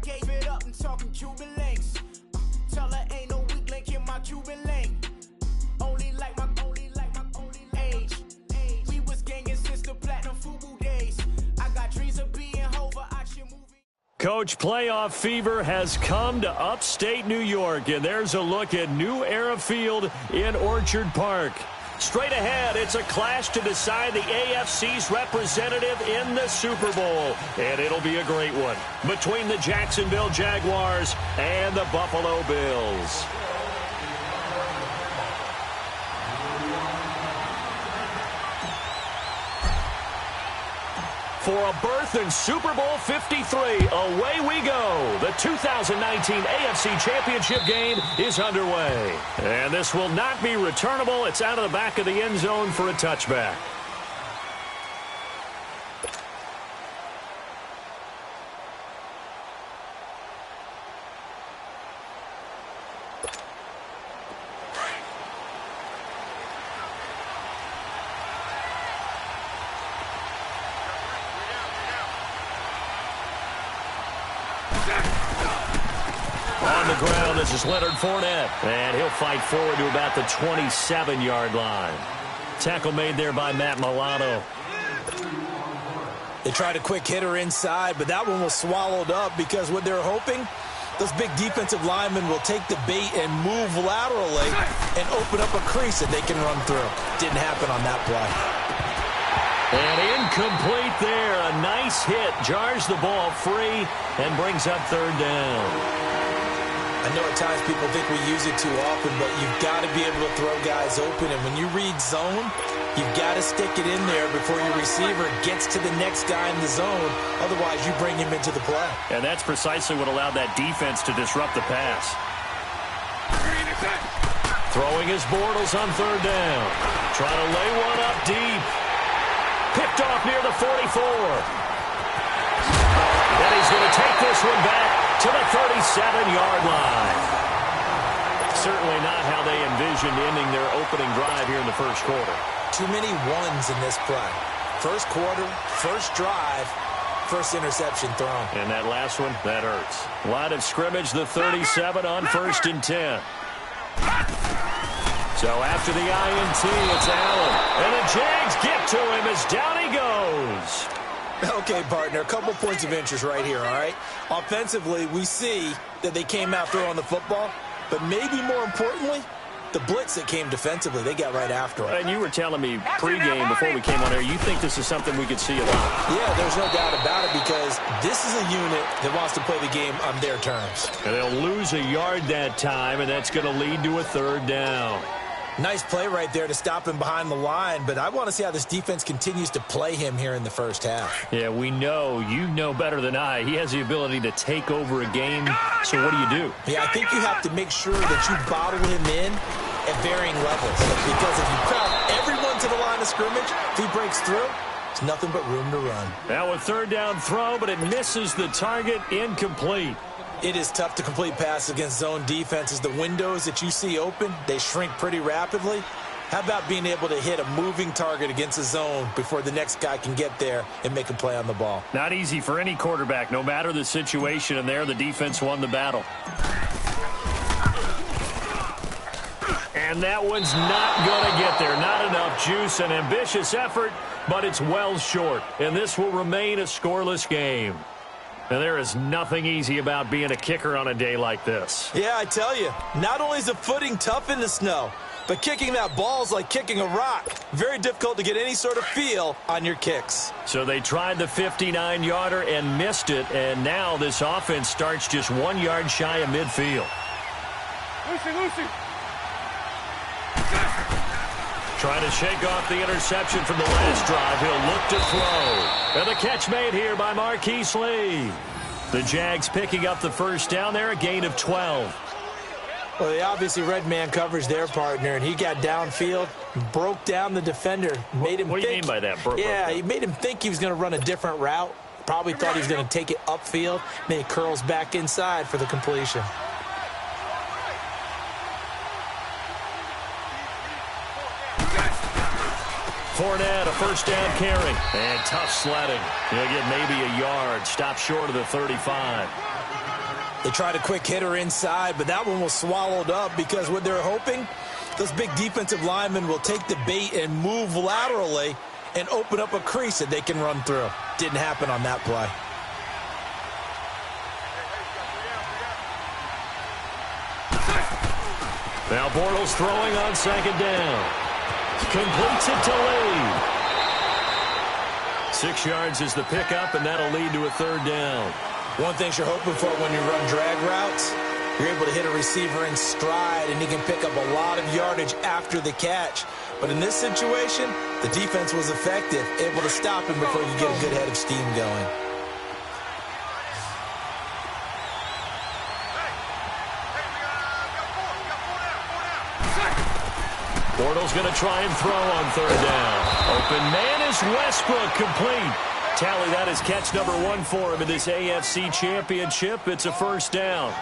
gave it up and talking Cuban links. Tell her ain't no weak link in my Cuban link. Only like my age. We was gangin' since the platinum FUBU days. I got dreams of being Hova. I should move. Coach, playoff fever has come to upstate New York, and there's a look at New Era Field in Orchard Park. Straight ahead, it's a clash to decide the AFC's representative in the Super Bowl, and it'll be a great one between the Jacksonville Jaguars and the Buffalo Bills. For a berth in Super Bowl 53, away we go. The 2019 AFC Championship game is underway. And this will not be returnable. It's out of the back of the end zone for a touchback. On the ground, this is Leonard Fournette, and he'll fight forward to about the 27-yard line. Tackle made there by Matt Milano. They tried a quick hitter inside, but that one was swallowed up because what they're hoping, those big defensive linemen will take the bait and move laterally and open up a crease that they can run through. Didn't happen on that play. And incomplete there. A nice hit. Jars the ball free and brings up third down. I know at times people think we use it too often, but you've got to be able to throw guys open. And when you read zone, you've got to stick it in there before your receiver gets to the next guy in the zone. Otherwise, you bring him into the play. And that's precisely what allowed that defense to disrupt the pass. Throwing his Bortles on third down. Trying to lay one up deep. Picked off near the 44. And he's going to take this one back to the 37-yard line. Certainly not how they envisioned ending their opening drive here in the first quarter. Too many ones in this play. First quarter, first drive, first interception thrown. And that last one, that hurts. Line of scrimmage, the 37 on 1st and 10. So after the INT, it's Allen. And the Jags get to him as down he goes. Okay, partner, a couple points of interest right here, all right? Offensively, we see that they came out throwing the football, but maybe more importantly, the blitz that came defensively, they got right after it. And you were telling me pregame before we came on air, you think this is something we could see a lot. Yeah, there's no doubt about it because this is a unit that wants to play the game on their terms. And they'll lose a yard that time, and that's going to lead to a third down. Nice play right there to stop him behind the line, but I want to see how this defense continues to play him here in the first half. Yeah, we know. You know better than I. He has the ability to take over a game, so what do? Yeah, I think you have to make sure that you bottle him in at varying levels because if you crowd everyone to the line of scrimmage, if he breaks through, there's nothing but room to run. Now a third down throw, but it misses the target, incomplete. It is tough to complete passes against zone defenses. The windows that you see open, they shrink pretty rapidly. How about being able to hit a moving target against a zone before the next guy can get there and make a play on the ball? Not easy for any quarterback, no matter the situation, and there the defense won the battle. And that one's not going to get there. Not enough juice, an ambitious effort, but it's well short. And this will remain a scoreless game. And there is nothing easy about being a kicker on a day like this. Yeah, I tell you, not only is the footing tough in the snow, but kicking that ball is like kicking a rock. Very difficult to get any sort of feel on your kicks. So they tried the 59-yarder and missed it, and now this offense starts just 1 yard shy of midfield. Lucy. Trying to shake off the interception from the last drive. He'll look to throw. And the catch made here by Marquise Lee. The Jags picking up the first down there, a gain of 12. Well, they obviously read man coverage their partner, and he got downfield, broke down the defender. Made him what do you mean by that? Yeah, he made him think he was going to run a different route. Probably thought he was going to take it upfield. Then he curls back inside for the completion. Fournette, a first down carry. And tough sledding. He'll get maybe a yard. Stop short of the 35. They tried a quick hitter inside, but that one was swallowed up because what they're hoping, those big defensive linemen will take the bait and move laterally and open up a crease that they can run through. Didn't happen on that play. Now Bortles throwing on second down. Completes it to Lee. 6 yards is the pickup, and that'll lead to a third down. One thing you're hoping for when you run drag routes, you're able to hit a receiver in stride, and he can pick up a lot of yardage after the catch. But in this situation, the defense was effective, able to stop him before you get a good head of steam going. Bortles going to try and throw on third down. Open man is Westbrook, complete. Tally, that is catch number 1 for him in this AFC Championship. It's a first down.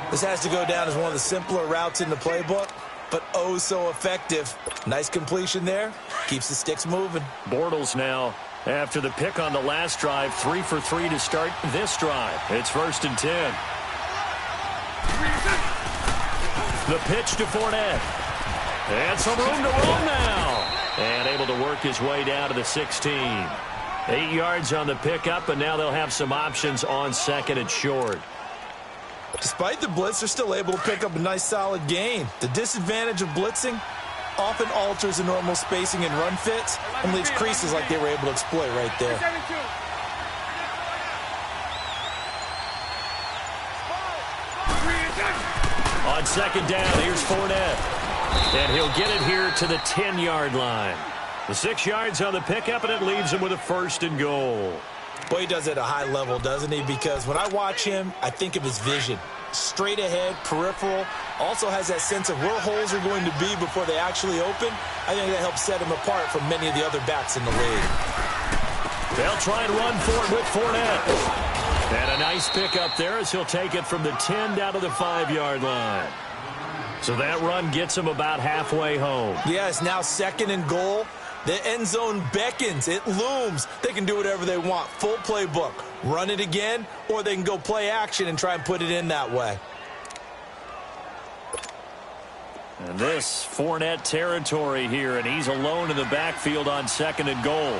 This has to go down as one of the simpler routes in the playbook, but oh so effective. Nice completion there. Keeps the sticks moving. Bortles now, after the pick on the last drive, 3 for 3 to start this drive. It's 1st and 10. The pitch to Fournette. And some room to roam now. And able to work his way down to the 16. 8 yards on the pickup, and now they'll have some options on second and short. Despite the blitz, they're still able to pick up a nice solid gain. The disadvantage of blitzing often alters the normal spacing and run fits and leaves creases like they were able to exploit right there. On second down, here's Fournette. And he'll get it here to the 10-yard line. The 6 yards on the pickup, and it leaves him with a 1st and goal. Boy, he does it at a high level, doesn't he? Because when I watch him, I think of his vision. Straight ahead, peripheral, also has that sense of where holes are going to be before they actually open. I think that helps set him apart from many of the other backs in the league. They'll try and run for it with Fournette. And a nice pickup there as he'll take it from the 10 down to the 5-yard line. So that run gets him about halfway home. Yeah, it's now 2nd and goal. The end zone beckons. It looms. They can do whatever they want. Full playbook. Run it again, or they can go play action and try and put it in that way. And this Fournette territory here, and he's alone in the backfield on 2nd and goal.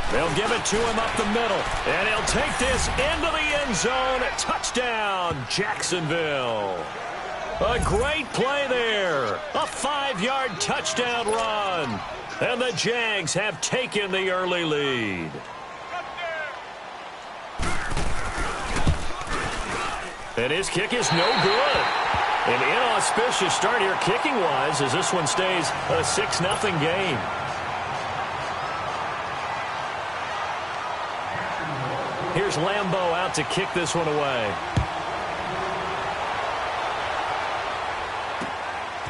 They'll give it to him up the middle, and he'll take this into the end zone. Touchdown, Jacksonville. A great play there. A 5-yard touchdown run. And the Jags have taken the early lead. And his kick is no good. An inauspicious start here kicking-wise as this one stays a 6-0 game. Here's Lambeau out to kick this one away.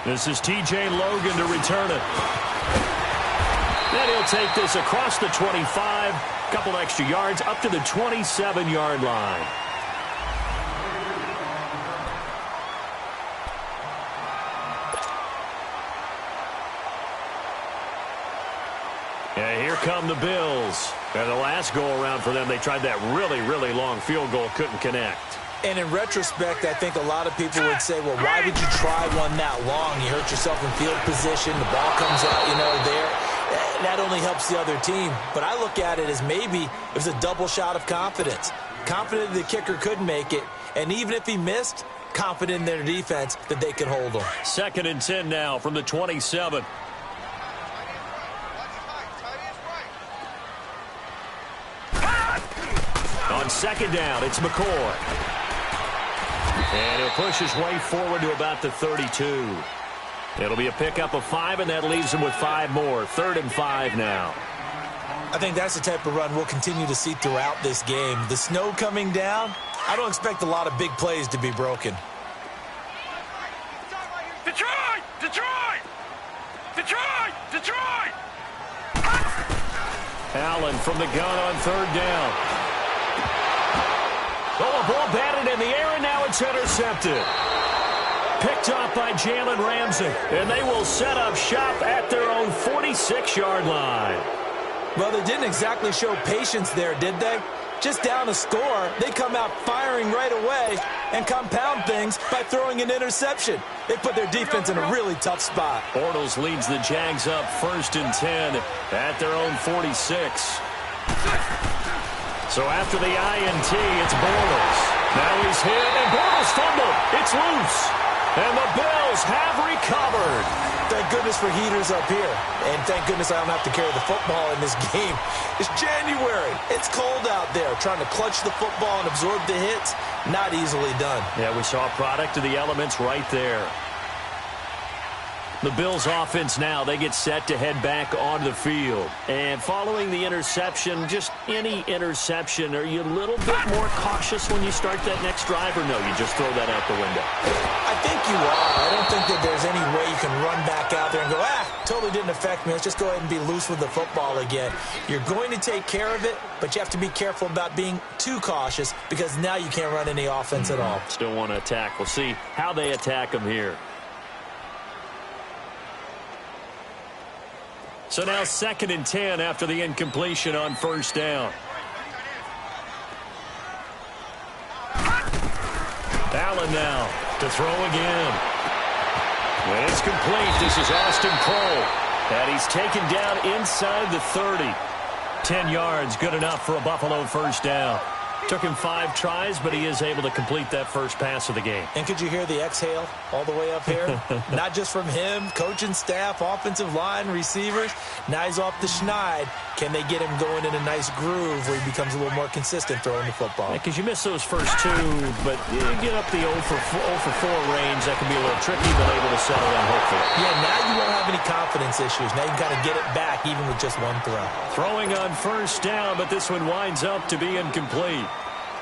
This is T.J. Logan to return it. Then he'll take this across the 25, a couple extra yards, up to the 27-yard line. And here come the Bills. And the last go-around for them, they tried that really, really long field goal, couldn't connect. And in retrospect, I think a lot of people would say, well, why would you try one that long? You hurt yourself in field position. The ball comes out, there. That only helps the other team. But I look at it as maybe it was a double shot of confidence. Confident the kicker could make it. And even if he missed, confident in their defense that they could hold him. 2nd and 10 now from the 27. On second down, it's McCoy. And he'll push his way forward to about the 32. It'll be a pickup of 5, and that leaves him with 5 more. 3rd and 5 now. I think that's the type of run we'll continue to see throughout this game. The snow coming down, I don't expect a lot of big plays to be broken. Detroit! Detroit! Detroit! Detroit! Allen from the gun on 3rd down. Oh, a ball batted in the air, and now it's intercepted. Picked off by Jalen Ramsey. And they will set up shop at their own 46-yard line. Well, they didn't exactly show patience there, did they? Just down a score, they come out firing right away and compound things by throwing an interception. They put their defense in a really tough spot. Bortles leads the Jags up 1st and 10 at their own 46. So after the INT, it's Bortles. Now he's hit, and Bortles fumbled. It's loose. And the Bills have recovered. Thank goodness for heaters up here. And thank goodness I don't have to carry the football in this game. It's January. It's cold out there. Trying to clutch the football and absorb the hits, not easily done. Yeah, we saw a product of the elements right there. The Bills offense now, they get set to head back onto the field. And following the interception, just any interception, are you a little bit more cautious when you start that next drive, or no, you just throw that out the window? I think you are. I don't think that there's any way you can run back out there and go, totally didn't affect me. Let's just go ahead and be loose with the football again. You're going to take care of it, but you have to be careful about being too cautious because now you can't run any offense at all. Still want to attack. We'll see how they attack them here. So now 2nd and 10 after the incompletion on 1st down. Allen now to throw again. And it's complete. This is Austin Cole. And he's taken down inside the 30. 10 yards, good enough for a Buffalo 1st down. Took him 5 tries, but he is able to complete that first pass of the game. And could you hear the exhale all the way up here? Not just from him, coaching staff, offensive line, receivers. Now he's off the schneid. Can they get him going in a nice groove where he becomes a little more consistent throwing the football? Because you miss those first 2, but you get up the 0 for 4 range. That can be a little tricky, but able to settle in, hopefully. Yeah, now you won't have any confidence issues. Now you can kind of get it back even with just one throw. Throwing on 1st down, but this one winds up to be incomplete.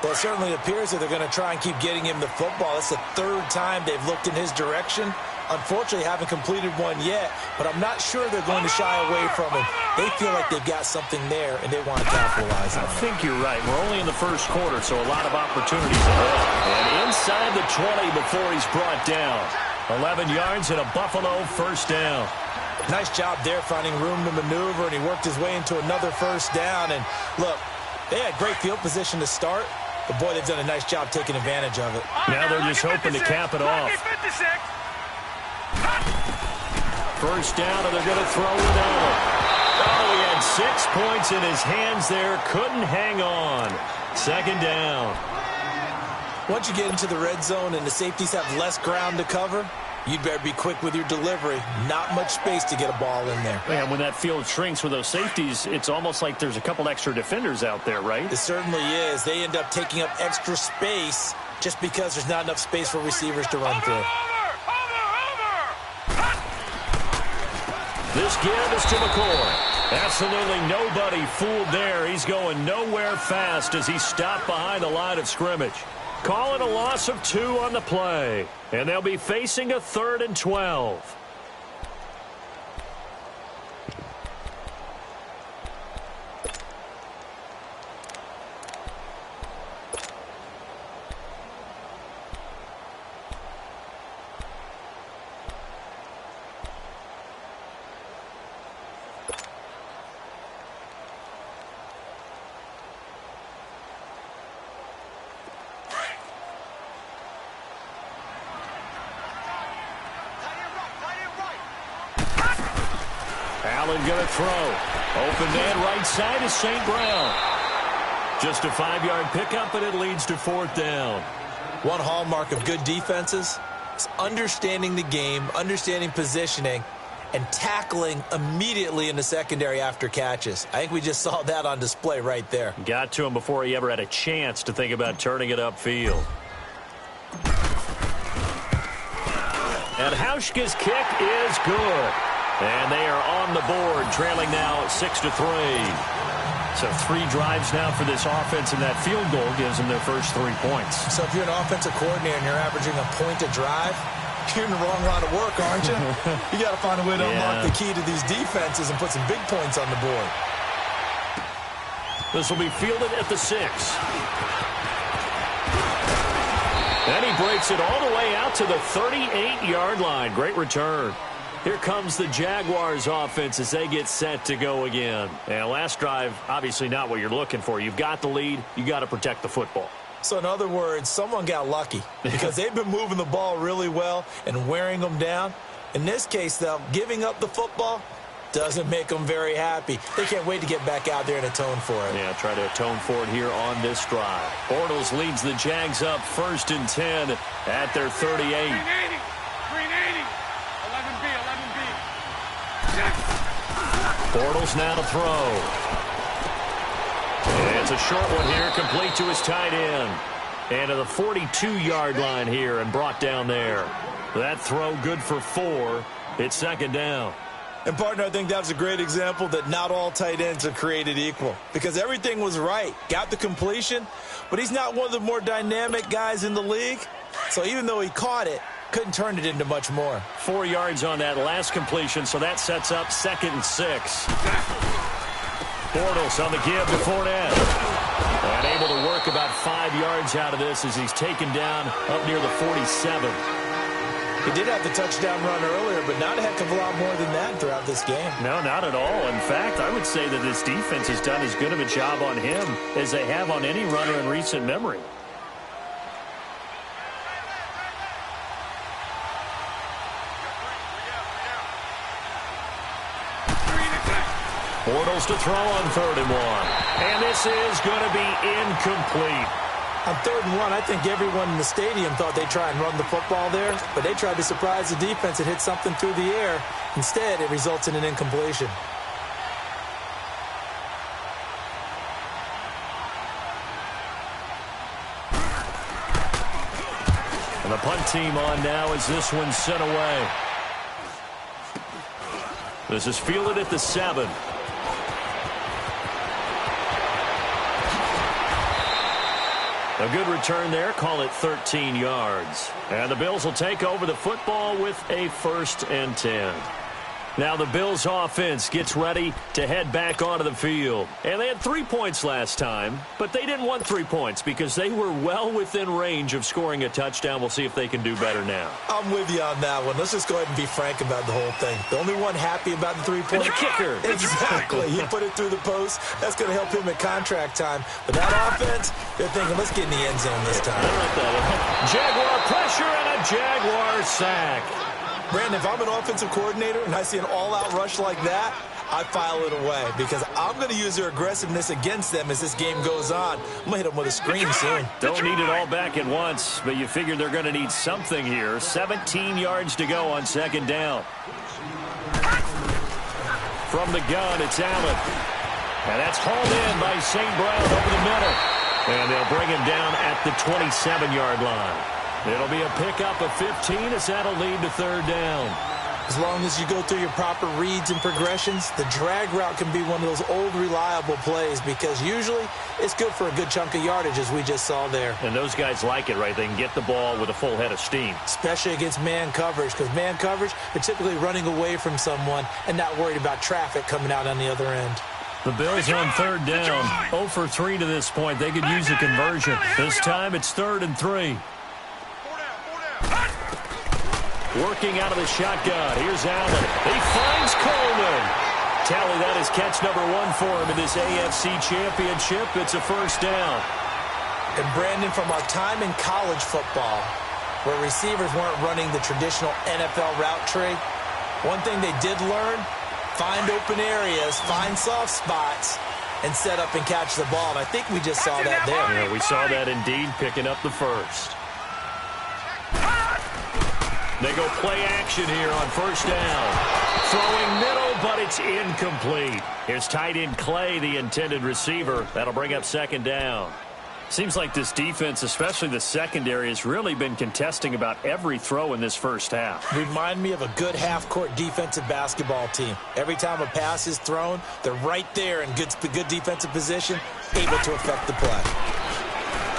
Well, it certainly appears that they're going to try and keep getting him the football. It's the 3rd time they've looked in his direction. Unfortunately, haven't completed one yet, but I'm not sure they're going to shy away from him. They feel like they've got something there, and they want to capitalize on it. I think you're right. We're only in the 1st quarter, so a lot of opportunities ahead. And inside the 20 before he's brought down. 11 yards and a Buffalo 1st down. Nice job there finding room to maneuver, and he worked his way into another 1st down. And look, they had great field position to start. But, boy, they've done a nice job taking advantage of it. Now they're just hoping to cap it off. 1st down, and they're going to throw it out. Oh, he had 6 points in his hands there. Couldn't hang on. 2nd down. Once you get into the red zone and the safeties have less ground to cover, you'd better be quick with your delivery. Not much space to get a ball in there. Man, when that field shrinks with those safeties, it's almost like there's a couple extra defenders out there, right? It certainly is. They end up taking up extra space just because there's not enough space for receivers to run through. This give is to McCoy. Absolutely nobody fooled there. He's going nowhere fast as he stopped behind the line of scrimmage. Call it a loss of 2 on the play. And they'll be facing a 3rd and 12. Allen going to throw. Open man right side is St. Brown. Just a 5-yard pickup, and it leads to 4th down. One hallmark of good defenses is understanding the game, understanding positioning, and tackling immediately in the secondary after catches. I think we just saw that on display right there. Got to him before he ever had a chance to think about turning it upfield. And Hauschka's kick is good. And they are on the board, trailing now 6-3. So 3 drives now for this offense, and that field goal gives them their first 3 points. So if you're an offensive coordinator and you're averaging a point a drive, you're in the wrong line of work, aren't you? You got to find a way to unlock the key to these defenses and put some big points on the board. This will be fielded at the 6. And he breaks it all the way out to the 38-yard line. Great return. Here comes the Jaguars offense as they get set to go again. And last drive, obviously not what you're looking for. You've got the lead. You got to protect the football. So in other words, someone got lucky because they've been moving the ball really well and wearing them down. In this case, though, giving up the football doesn't make them very happy. They can't wait to get back out there and atone for it. Yeah, try to atone for it here on this drive. Bortles leads the Jags up 1st and 10 at their 38. 380. 380. 11B. 11B. Bortles now to throw. And it's a short one here, complete to his tight end. And to the 42-yard line here and brought down there. That throw good for 4. It's 2nd down. And, partner, I think that was a great example that not all tight ends are created equal because everything was right. Got the completion, but he's not one of the more dynamic guys in the league. So even though he caught it, couldn't turn it into much more. 4 yards on that last completion, so that sets up 2nd and 6. Bortles on the give to Fournette. And able to work about 5 yards out of this as he's taken down up near the 47. He did have the touchdown run earlier, but not a heck of a lot more than that throughout this game. No, not at all. In fact, I would say that this defense has done as good of a job on him as they have on any runner in recent memory. Bortles to throw on 3rd and 1. And this is going to be incomplete. On 3rd and 1, I think everyone in the stadium thought they'd try and run the football there, but they tried to surprise the defense and hit something through the air. Instead, it results in an incompletion. And the punt team on now as this one's sent away. This is fielded at the 7. A good return there. Call it 13 yards. And the Bills will take over the football with a 1st and 10. Now the Bills offense gets ready to head back onto the field. And they had 3 points last time, but they didn't want 3 points because they were well within range of scoring a touchdown. We'll see if they can do better now. I'm with you on that one. Let's just go ahead and be frank about the whole thing. The only one happy about the 3-point kicker. Exactly. He put it through the post. That's going to help him at contract time. But that offense, they're thinking, let's get in the end zone this time. Jaguar pressure and a Jaguar sack. Brandon, if I'm an offensive coordinator and I see an all-out rush like that, I file it away because I'm going to use their aggressiveness against them as this game goes on. I'm going to hit them with a screen soon. Don't need it all back at once, but you figure they're going to need something here. 17 yards to go on 2nd down. From the gun, it's Allen. And that's hauled in by St. Brown over the middle. And they'll bring him down at the 27-yard line. It'll be a pickup of 15 as that'll lead to 3rd down. As long as you go through your proper reads and progressions, the drag route can be one of those old reliable plays because usually it's good for a good chunk of yardage as we just saw there. And those guys like it, right? They can get the ball with a full head of steam. Especially against man coverage because man coverage, they're typically running away from someone and not worried about traffic coming out on the other end. The Bills on 3rd down. 0 for 3 to this point. They could use a conversion. This time it's 3rd and 3. Working out of the shotgun. Here's Allen. He finds Coleman. Tally, that is catch number 1 for him in this AFC Championship. It's a 1st down. And Brandon, from our time in college football, where receivers weren't running the traditional NFL route tree, one thing they did learn, find open areas, find soft spots, and set up and catch the ball. And I think we just saw that there. Yeah, we saw that indeed, picking up the 1st. They go play action here on 1st down. Throwing middle, but it's incomplete. Here's tight end Clay, the intended receiver. That'll bring up 2nd down. Seems like this defense, especially the secondary, has really been contesting about every throw in this 1st half. Remind me of a good half-court defensive basketball team. Every time a pass is thrown, they're right there in good defensive position, able to affect the play.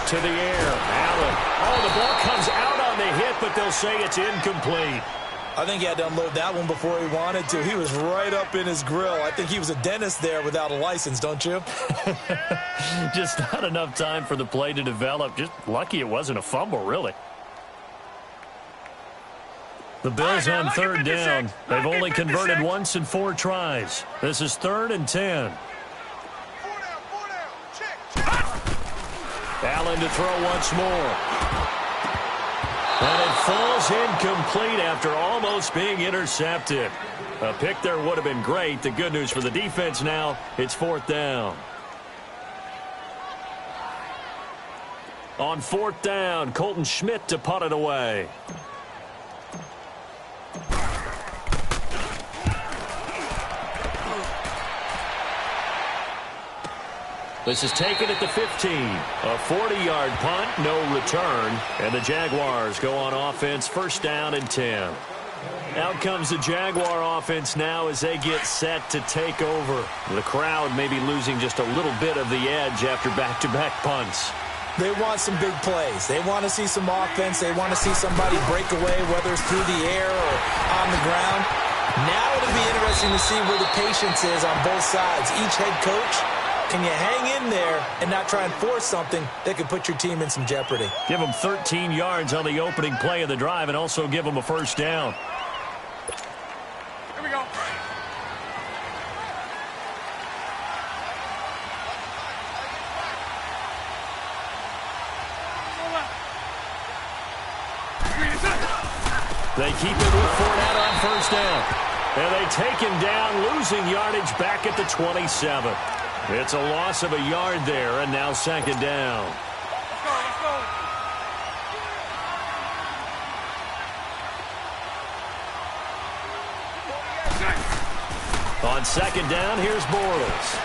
To the air, Allen. Oh, the ball comes out on the hit, but they'll say it's incomplete. I think he had to unload that one before he wanted to. He was right up in his grill. I think he was a dentist there without a license, don't you? Just not enough time for the play to develop. Just lucky it wasn't a fumble, really. The Bills on third down. They've only converted 56. once in 4 tries. This is 3rd and 10. Allen to throw once more. And it falls incomplete after almost being intercepted. A pick there would have been great. The good news for the defense now, it's 4th down. On 4th down, Colton Schmidt to punt it away. This is taken at the 15. A 40-yard punt, no return. And the Jaguars go on offense, 1st down and 10. Out comes the Jaguar offense now as they get set to take over. The crowd may be losing just a little bit of the edge after back-to-back punts. They want some big plays. They want to see some offense. They want to see somebody break away, whether it's through the air or on the ground. Now it'll be interesting to see where the patience is on both sides. Each head coach, can you hang in there and not try and force something that could put your team in some jeopardy? Give them 13 yards on the opening play of the drive and also give them a 1st down. Here we go. They keep it with Fournette on 1st down. And they take him down, losing yardage back at the 27. It's a loss of a yard there, and now 2nd down. Let's go. On 2nd down, here's Bortles.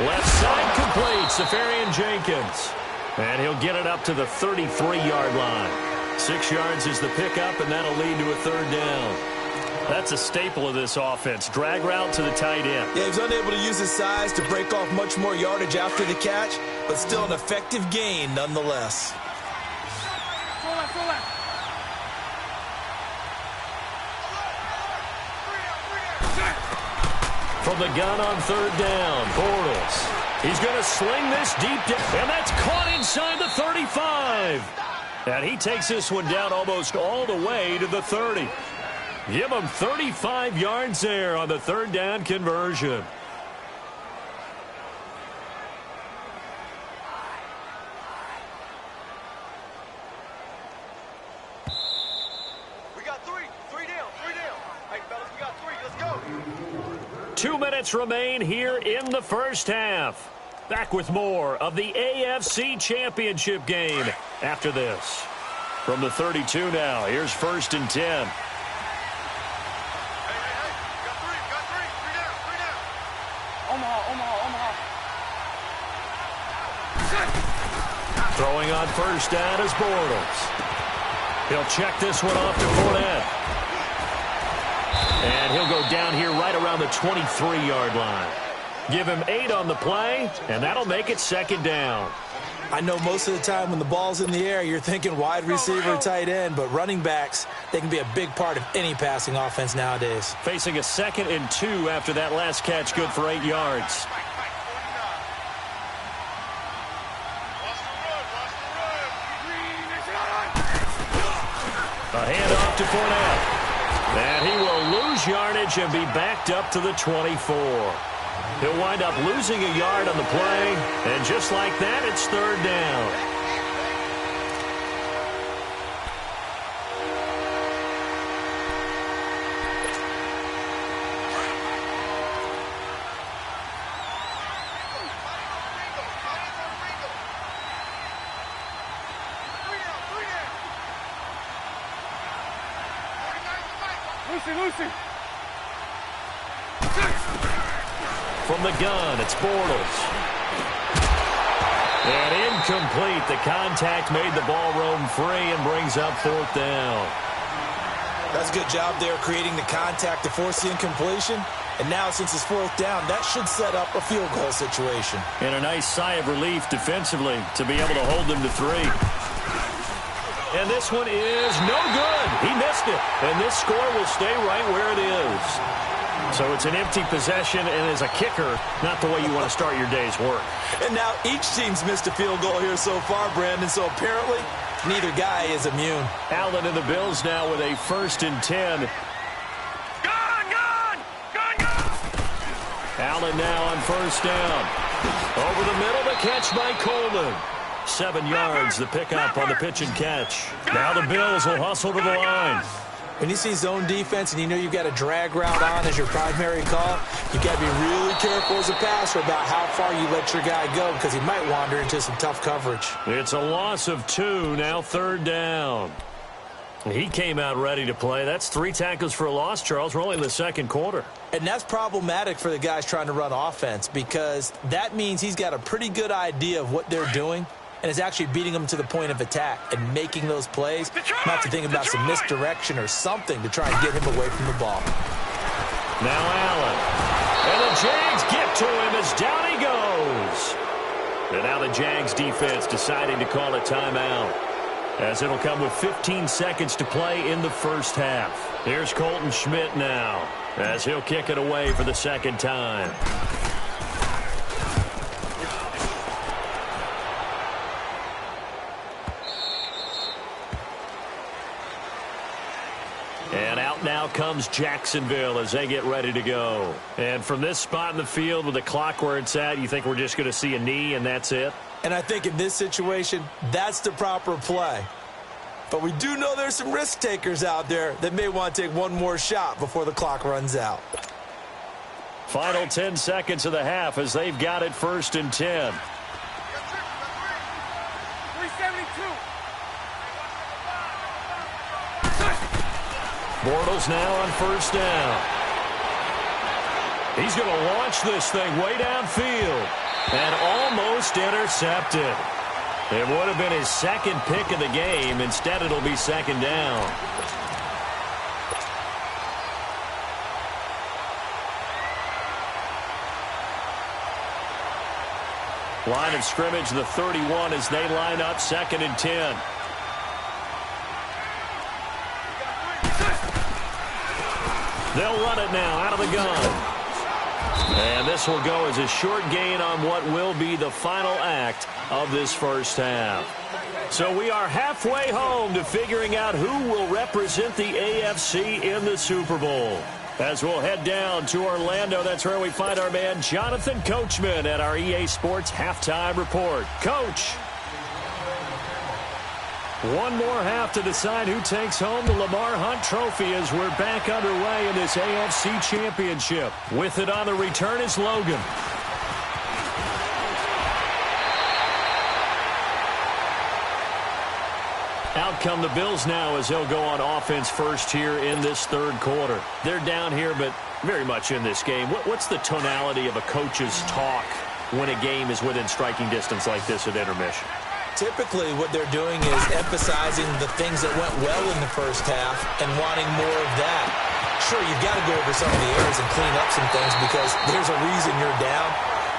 Left side complete, Safarian Jenkins. And he'll get it up to the 33-yard line. 6 yards is the pickup, and that'll lead to a 3rd down. That's a staple of this offense. Drag route to the tight end. Yeah, he was unable to use his size to break off much more yardage after the catch, but still an effective gain nonetheless. From the gun on 3rd down, Bortles. He's going to sling this deep down, and that's caught inside the 35. And he takes this one down almost all the way to the 30. Give him 35 yards there on the 3rd down conversion. We got three down. Hey, fellas, we got 3. Let's go. 2 minutes remain here in the 1st half. Back with more of the AFC Championship game after this. From the 32 now, here's 1st and 10. Throwing on 1st down is Bortles. He'll check this one off to Fournette. And he'll go down here right around the 23-yard line. Give him 8 on the play, and that'll make it 2nd down. I know most of the time when the ball's in the air, you're thinking wide receiver, tight end, but running backs, they can be a big part of any passing offense nowadays. Facing a 2nd and 2 after that last catch, good for 8 yards. A handoff to Fournette. And he will lose yardage and be backed up to the 24. He'll wind up losing a yard on the play, and just like that, it's 3rd down. Lucy. From the gun, it's Bortles. And incomplete. The contact made the ball roam free and brings up 4th down. That's a good job there creating the contact to force the incompletion. And now, since it's 4th down, that should set up a field goal situation. And a nice sigh of relief defensively to be able to hold them to 3. And this one is no good. He missed it. And this score will stay right where it is. So it's an empty possession, and as a kicker, not the way you want to start your day's work. And now each team's missed a field goal here so far, Brandon. So apparently, Neither guy is immune. Allen and the Bills now with a 1st and 10. Allen now on 1st down. Over the middle, the catch by Coleman. 7 yards, the pickup on the pitch and catch. Now the Bills will hustle to the line. When you see zone defense and you know you've got a drag route on as your primary call, you've got to be really careful as a passer about how far you let your guy go because he might wander into some tough coverage. It's a loss of 2, now 3rd down. He came out ready to play. That's 3 tackles for a loss, Charles. We're only in the 2nd quarter. And that's problematic for the guys trying to run offense because that means he's got a pretty good idea of what they're doing and is actually beating them to the point of attack and making those plays, not to think about some misdirection or something to try and get him away from the ball. Now Allen. And the Jags get to him as down he goes. And now the Jags defense deciding to call a timeout, as it'll come with 15 seconds to play in the 1st half. Here's Colton Schmidt now, as he'll kick it away for the 2nd time. And out now comes Jacksonville as they get ready to go. And from this spot in the field with the clock where it's at, you think we're just going to see a knee and that's it? And I think in this situation, that's the proper play. But we do know there's some risk takers out there that may want to take one more shot before the clock runs out. Final 10 seconds of the half as they've got it 1st and 10. 372. Bortles now on 1st down. He's going to launch this thing way downfield and almost intercepted. It would have been his 2nd pick of the game. Instead, it'll be 2nd down. Line of scrimmage, the 31, as they line up 2nd and 10. They'll run it now out of the gun. And this will go as a short gain on what will be the final act of this 1st half. So we are halfway home to figuring out who will represent the AFC in the Super Bowl. As we'll head down to Orlando, that's where we find our man Jonathan Coachman at our EA Sports Halftime Report. Coach, one more half to decide who takes home the Lamar Hunt Trophy as we're back underway in this AFC Championship. With it on the return is Logan. Out come the Bills now as they'll go on offense first here in this 3rd quarter. They're down here, but very much in this game. What's the tonality of a coach's talk when a game is within striking distance like this at intermission? Typically, what they're doing is emphasizing the things that went well in the 1st half and wanting more of that. Sure, you've got to go over some of the errors and clean up some things because there's a reason you're down.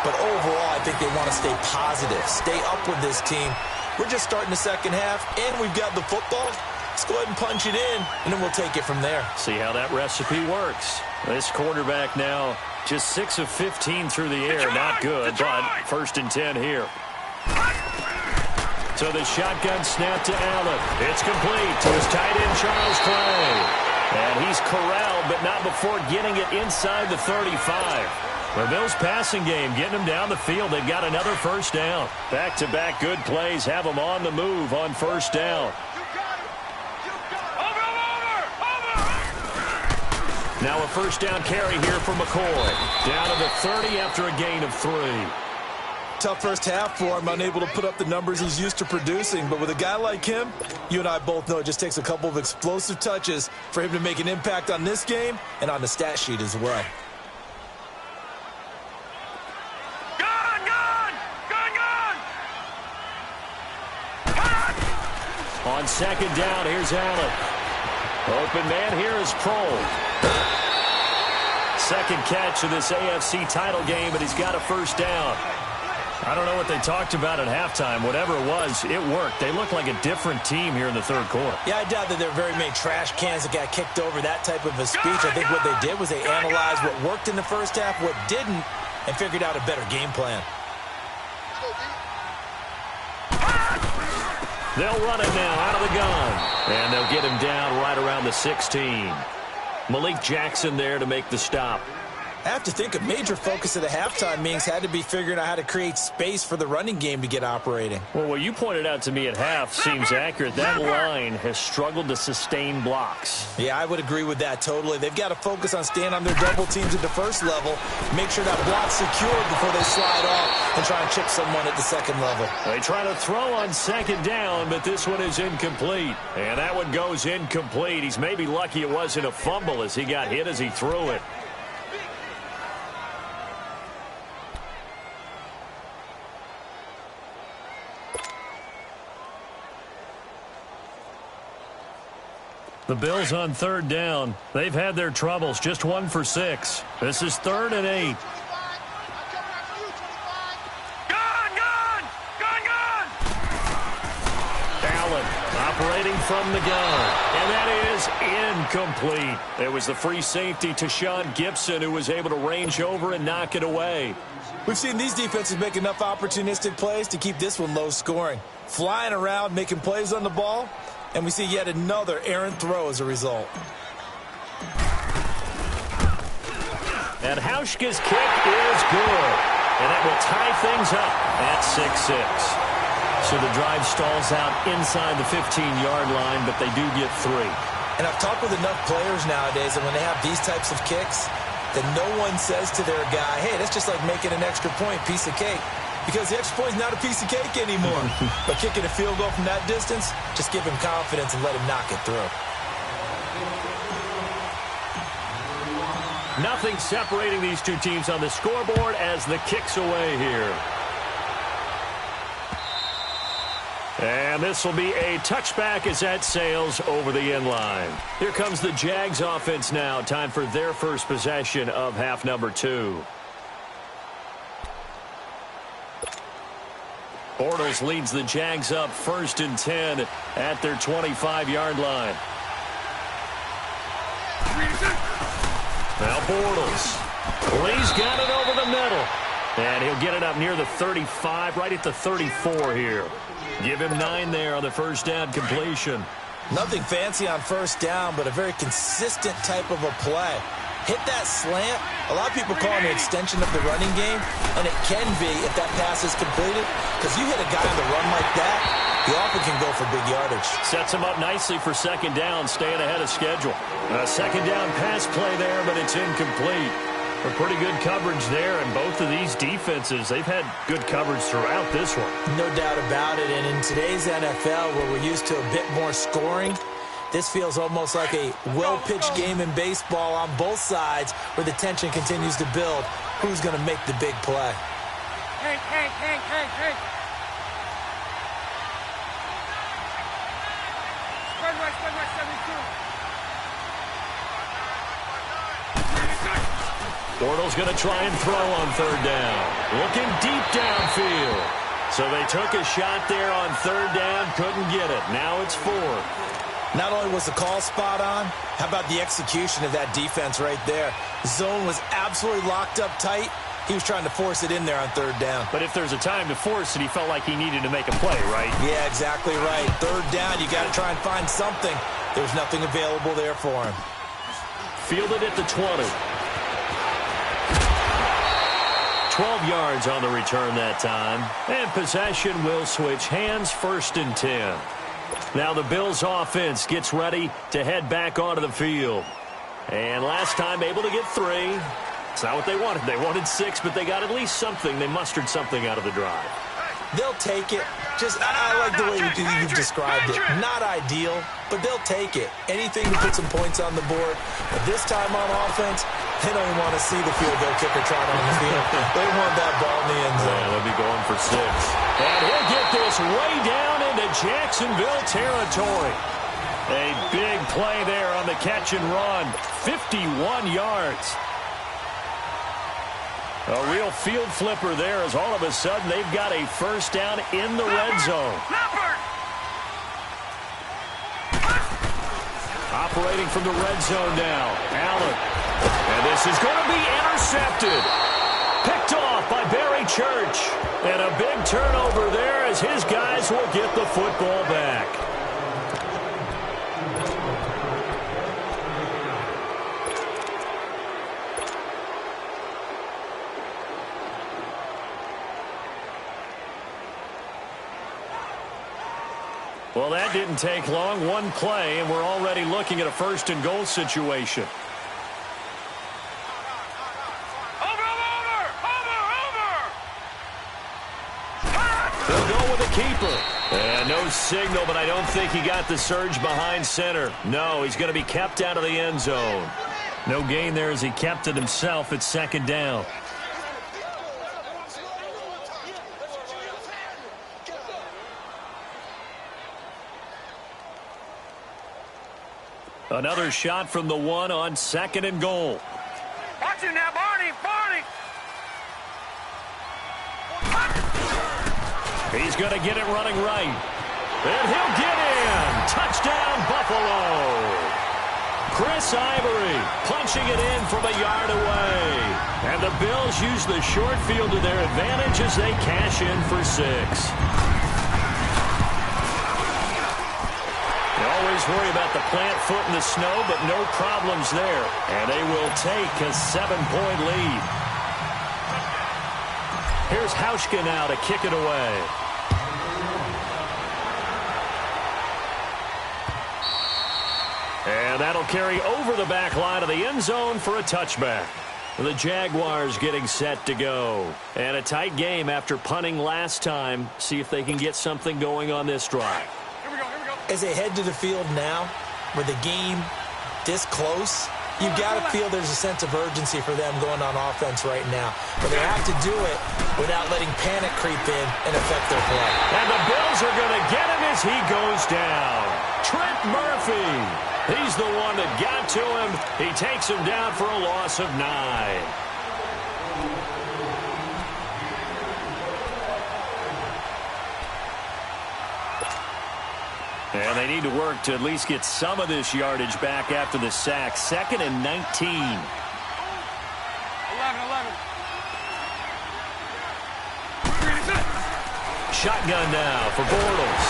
But overall, I think they want to stay positive, stay up with this team. We're just starting the 2nd half, and we've got the football. Let's go ahead and punch it in, and then we'll take it from there. See how that recipe works. This quarterback now just 6 of 15 through the air. Not good, but 1st and 10 here. So the shotgun snap to Allen. It's complete to his tight end, Charles Clay. And he's corralled, but not before getting it inside the 35. The Bills passing game, getting them down the field. They've got another 1st down. Back-to-back good plays have them on the move on 1st down. Now a 1st down carry here for McCoy. Down to the 30 after a gain of 3. Tough 1st half for him, unable to put up the numbers he's used to producing. But with a guy like him, you and I both know it just takes a couple of explosive touches for him to make an impact on this game and on the stat sheet as well. On 2nd down, here's Allen. Open man here is Prohl. 2nd catch of this AFC title game, and he's got a 1st down. I don't know what they talked about at halftime. Whatever it was, it worked. They look like a different team here in the 3rd quarter. Yeah, I doubt that there are very many trash cans that got kicked over, that type of a speech. I think what they did was they analyzed what worked in the 1st half, what didn't, and figured out a better game plan. They'll run it now out of the gun. And they'll get him down right around the 16. Malik Jackson there to make the stop. I have to think a major focus of the halftime meetings had to be figuring out how to create space for the running game to get operating. Well, what you pointed out to me at half seems accurate. That line has struggled to sustain blocks. Yeah, I would agree with that totally. They've got to focus on staying on their double teams at the first level, make sure that block's secured before they slide off and try and chip someone at the second level. They try to throw on second down, but this one is incomplete. And that one goes incomplete. He's maybe lucky it wasn't a fumble as he got hit as he threw it. The Bills on third down. They've had their troubles, just 1 for 6. This is 3rd and 8. Allen operating from the gun. And that is incomplete. It was the free safety to Sean Gibson who was able to range over and knock it away. We've seen these defenses make enough opportunistic plays to keep this one low scoring. Flying around, making plays on the ball. And we see yet another errant throw as a result. And Hauschka's kick is good. And that will tie things up at 6-6. So the drive stalls out inside the 15-yard line, but they do get 3. And I've talked with enough players nowadays that when they have these types of kicks, that no one says to their guy, hey, that's just like making an extra point, piece of cake. Because the extra point is not a piece of cake anymore. But kicking a field goal from that distance, just give him confidence and let him knock it through. Nothing separating these two teams on the scoreboard as the kick's away here. And this will be a touchback as that sails over the end line. Here comes the Jags offense now. Time for their first possession of half number 2. Bortles leads the Jags up 1st and 10 at their 25-yard line. Now Bortles. Well, he's got it over the middle. And he'll get it up near the 35, right at the 34 here. Give him 9 there on the first down completion. Nothing fancy on first down, but a very consistent type of a play. Hit that slant. A lot of people call it an extension of the running game, and it can be if that pass is completed, because you hit a guy on the run like that, he often can go for big yardage. Sets him up nicely for second down, staying ahead of schedule. A second down pass play there, but it's incomplete. A pretty good coverage there, and both of these defenses, they've had good coverage throughout this one. No doubt about it, and in today's NFL, where we're used to a bit more scoring, this feels almost like a well-pitched game in baseball on both sides where the tension continues to build. Who's going to make the big play? Hank. Spread right, 72. Bortles going to try and throw on third down. Looking deep downfield. So they took a shot there on third down, couldn't get it. Now it's 4. Not only was the call spot on, how about the execution of that defense right there? Zone was absolutely locked up tight. He was trying to force it in there on third down. But if there's a time to force it, he felt like he needed to make a play, right? Yeah, exactly right. Third down, you got to try and find something. There's nothing available there for him. Fielded at the 20. 12 yards on the return that time. And possession will switch hands, 1st and 10. Now the Bills offense gets ready to head back onto the field. And last time able to get 3. It's not what they wanted. They wanted 6, but they got at least something. They mustered something out of the drive. They'll take it. I like the way you've described it. Not ideal, but they'll take it. Anything to put some points on the board. But this time on offense, they don't even want to see the field goal kicker trot on the field. They want that ball in the end zone. Yeah, they'll be going for 6. And he'll get this way down into Jacksonville territory. A big play there on the catch and run. 51 yards. A real field flipper there as all of a sudden they've got a first down in the red zone. Operating from the red zone now. Allen. And this is going to be intercepted. Picked off by Barry Church. And a big turnover there as his guys will get the football back. Well, that didn't take long. One play, and we're already looking at a first-and-goal situation. They'll go with the keeper. And no signal, but I don't think he got the surge behind center. No, he's going to be kept out of the end zone. No gain there as he kept it himself at second down. Another shot from the one on second and goal. Watch it now, Barney! He's going to get it running right. And he'll get in. Touchdown, Buffalo. Chris Ivory punching it in from a yard away. And the Bills use the short field to their advantage as they cash in for 6. You always worry about the plant foot in the snow, but no problems there. And they will take a 7-point lead. Here's Hauschka now to kick it away. And that'll carry over the back line of the end zone for a touchback. The Jaguars getting set to go. And a tight game after punting last time. See if they can get something going on this drive. Here we go. As they head to the field now, with the game this close, you've got to feel there's a sense of urgency for them going on offense right now. But they have to do it without letting panic creep in and affect their play. And the Bills are going to get him as he goes down. Trent Murphy. He's the one that got to him. He takes him down for a loss of 9. And they need to work to at least get some of this yardage back after the sack. 2nd and 19. 11. Shotgun now for Bortles.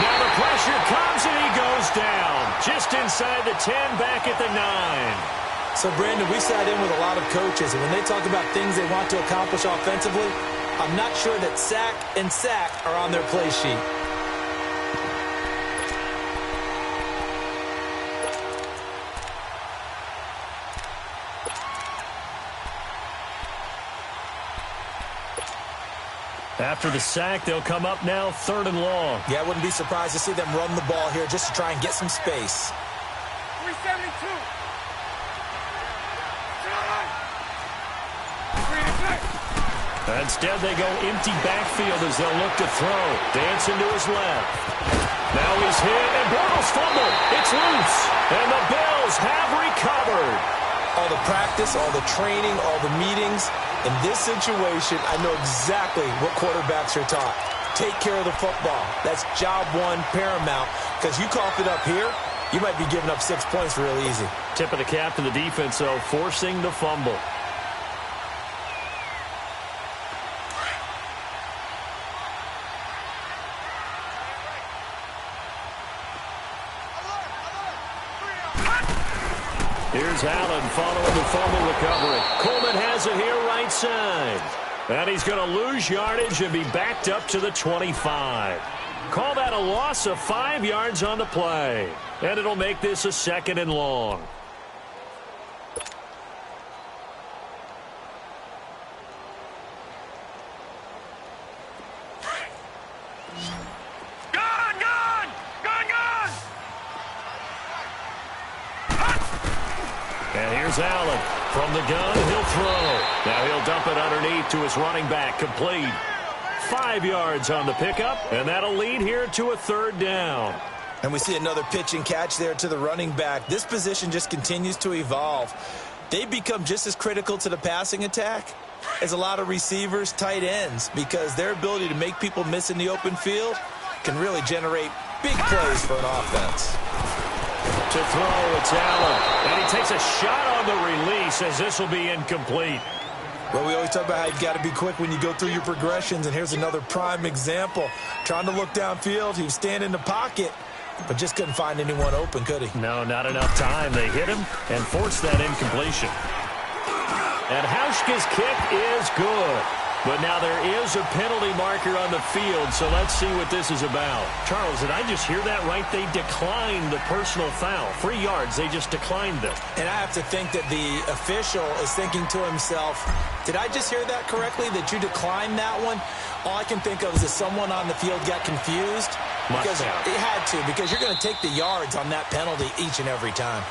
Now the pressure comes and he goes down. Just inside the 10, back at the 9. So, Brandon, we sat in with a lot of coaches, and when they talk about things they want to accomplish offensively, I'm not sure that sack and sack are on their play sheet. After the sack, they'll come up now 3rd and long. Yeah, I wouldn't be surprised to see them run the ball here just to try and get some space. 372. Instead, they go empty backfield as they'll look to throw. Dancing to his left. Now he's hit, and Bortles fumbled. It's loose, and the Bills have recovered. All the practice, all the training, all the meetings. In this situation, I know exactly what quarterbacks are taught. Take care of the football. That's job one, paramount. Because you cough it up here, you might be giving up 6 points real easy. Tip of the cap to the defense, though, forcing the fumble. Here's Allen following the fumble recovery. Coleman has it here right side. And he's going to lose yardage and be backed up to the 25. Call that a loss of 5 yards on the play. And it'll make this a 2nd and long. And here's Allen. From the gun, he'll throw. Now he'll dump it underneath to his running back. Complete. 5 yards on the pickup, and that'll lead here to a 3rd down. And we see another pitch and catch there to the running back. This position just continues to evolve. They become just as critical to the passing attack as a lot of receivers, tight ends, because their ability to make people miss in the open field can really generate big plays for an offense. To throw, it's Allen. And he takes a shot on the release as this will be incomplete. Well, we always talk about how you've got to be quick when you go through your progressions, and here's another prime example. Trying to look downfield, he was standing in the pocket, but just couldn't find anyone open, could he? No, not enough time. They hit him and forced that incompletion. And Hauschka's kick is good. But now there is a penalty marker on the field, so let's see what this is about. Charles, did I just hear that right? They declined the personal foul. 3 yards, they just declined them. And I have to think that the official is thinking to himself, did I just hear that correctly, that you declined that one? All I can think of is that someone on the field got confused. Because it had to, because you're going to take the yards on that penalty each and every time.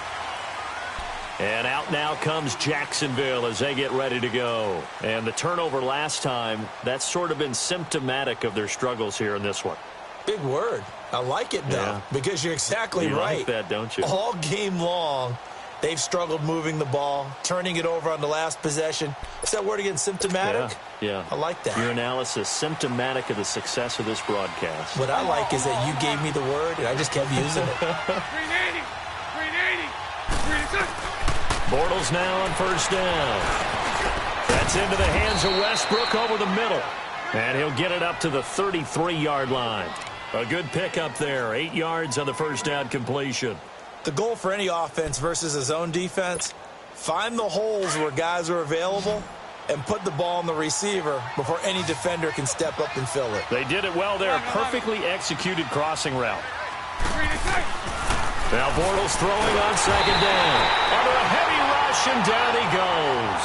And out now comes Jacksonville as they get ready to go. And the turnover last time, that's sort of been symptomatic of their struggles here in this one. Big word. I like it, though, because you're exactly right. You like that, don't you? All game long, they've struggled moving the ball, turning it over on the last possession. Is that word again, symptomatic? Yeah. I like that. Your analysis, symptomatic of the success of this broadcast. What I like is that you gave me the word, and I just kept using it. 380, 380, 360. Bortles now on first down. That's into the hands of Westbrook over the middle. And he'll get it up to the 33-yard line. A good pickup there. 8 yards on the first down completion. The goal for any offense versus a zone defense, find the holes where guys are available and put the ball on the receiver before any defender can step up and fill it. They did it well there. Perfectly executed crossing route. Now Bortles throwing on second down. Under a heavy rush, and down he goes.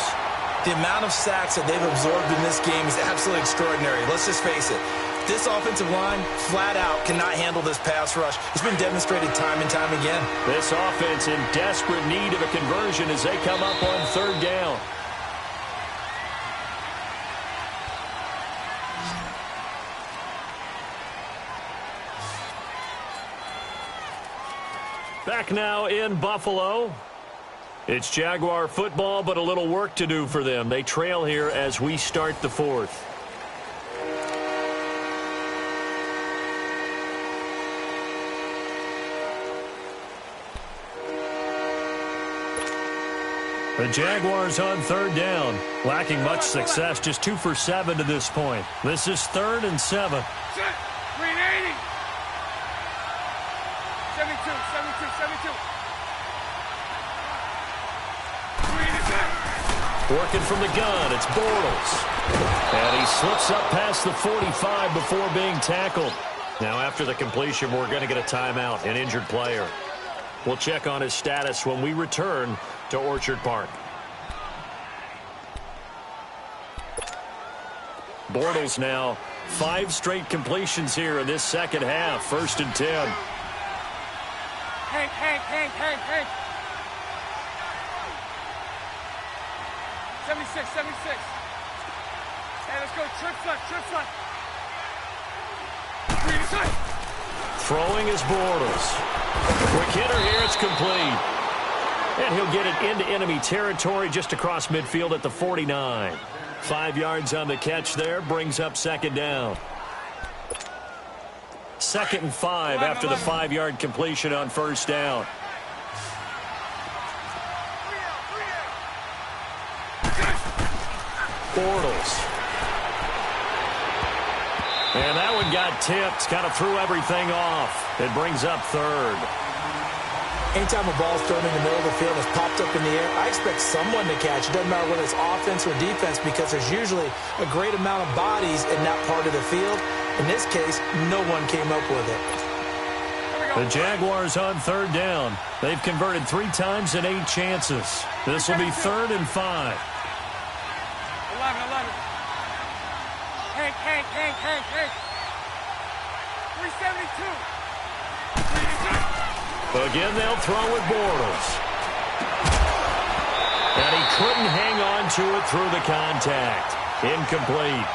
The amount of sacks that they've absorbed in this game is absolutely extraordinary. Let's just face it. This offensive line, flat out, cannot handle this pass rush. It's been demonstrated time and time again. This offense in desperate need of a conversion as they come up on third down. Back now in Buffalo. It's Jaguar football, but a little work to do for them. They trail here as we start the fourth. The Jaguars on third down. Lacking much success, just 2 for 7 to this point. This is 3rd and 7. 380. 72, 72, 72. Working from the gun, it's Bortles. And he slips up past the 45 before being tackled. Now after the completion, we're going to get a timeout, an injured player. We'll check on his status when we return to Orchard Park. Bortles now, 5 straight completions here in this second half. 1st and 10. Hank. 76, 76. Hey, let's go. Trip flat. Throwing is Bortles. Quick hitter here, it's complete. And he'll get it into enemy territory just across midfield at the 49. 5 yards on the catch there, brings up second down. 2nd and 5 after the 5-yard completion on first down. Bortles. And that one got tipped, kind of threw everything off. It brings up 3rd. Anytime a ball's thrown in the middle of the field and it's popped up in the air, I expect someone to catch. It doesn't matter whether it's offense or defense because there's usually a great amount of bodies in that part of the field. In this case, no one came up with it. The Jaguars on third down. They've converted 3 times in 8 chances. This will be 3rd and 5. 11. Hank. 372. Again, they'll throw with Bortles. And he couldn't hang on to it through the contact. Incomplete.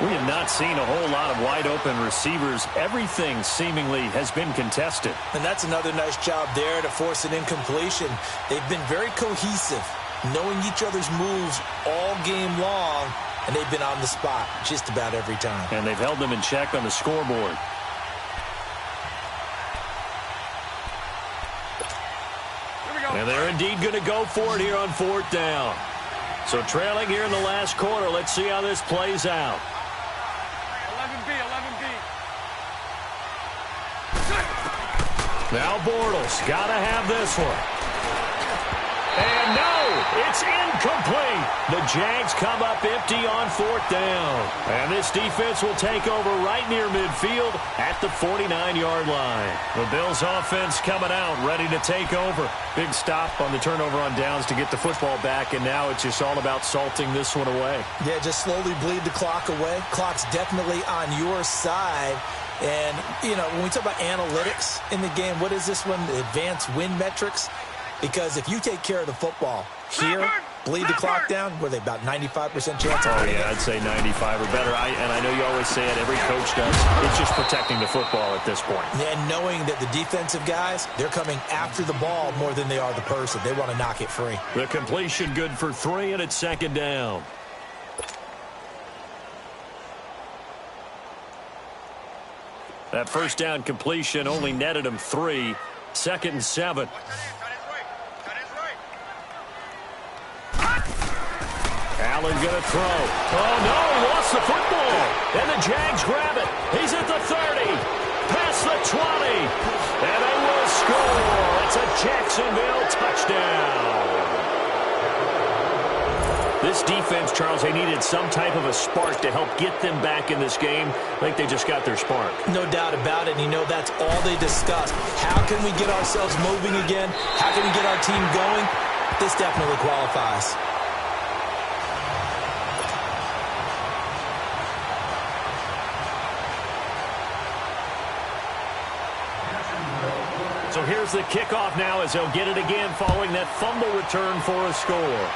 We have not seen a whole lot of wide-open receivers. Everything seemingly has been contested. And that's another nice job there to force an incompletion. They've been very cohesive, knowing each other's moves all game long, and they've been on the spot just about every time. And they've held them in check on the scoreboard. And they're indeed going to go for it here on 4th down. So trailing here in the last quarter. Let's see how this plays out. 11B. Now Bortles got to have this one. And no, it's incomplete. The Jags come up empty on 4th down. And this defense will take over right near midfield at the 49-yard line. The Bills offense coming out, ready to take over. Big stop on the turnover on downs to get the football back, and now it's just all about salting this one away. Yeah, just slowly bleed the clock away. Clock's definitely on your side. And, you know, when we talk about analytics in the game, what is this one? The advanced win metrics? Because if you take care of the football here, bleed the clock down, were they about 95% chance of winning? Oh, yeah, I'd say 95 or better. And I know you always say it, every coach does. It's just protecting the football at this point. And knowing that the defensive guys, they're coming after the ball more than they are the person. They want to knock it free. The completion good for 3, and it's 2nd down. That first down completion only netted him 3. 2nd and 7. Allen going to throw. Oh, no, he lost the football. And the Jags grab it. He's at the 30. Past the 20. And they will score. It's a Jacksonville touchdown. This defense, Charles, they needed some type of a spark to help get them back in this game. I think they just got their spark. No doubt about it. And, you know, that's all they discussed. How can we get ourselves moving again? How can we get our team going? This definitely qualifies. So here's the kickoff now as they'll get it again following that fumble return for a score.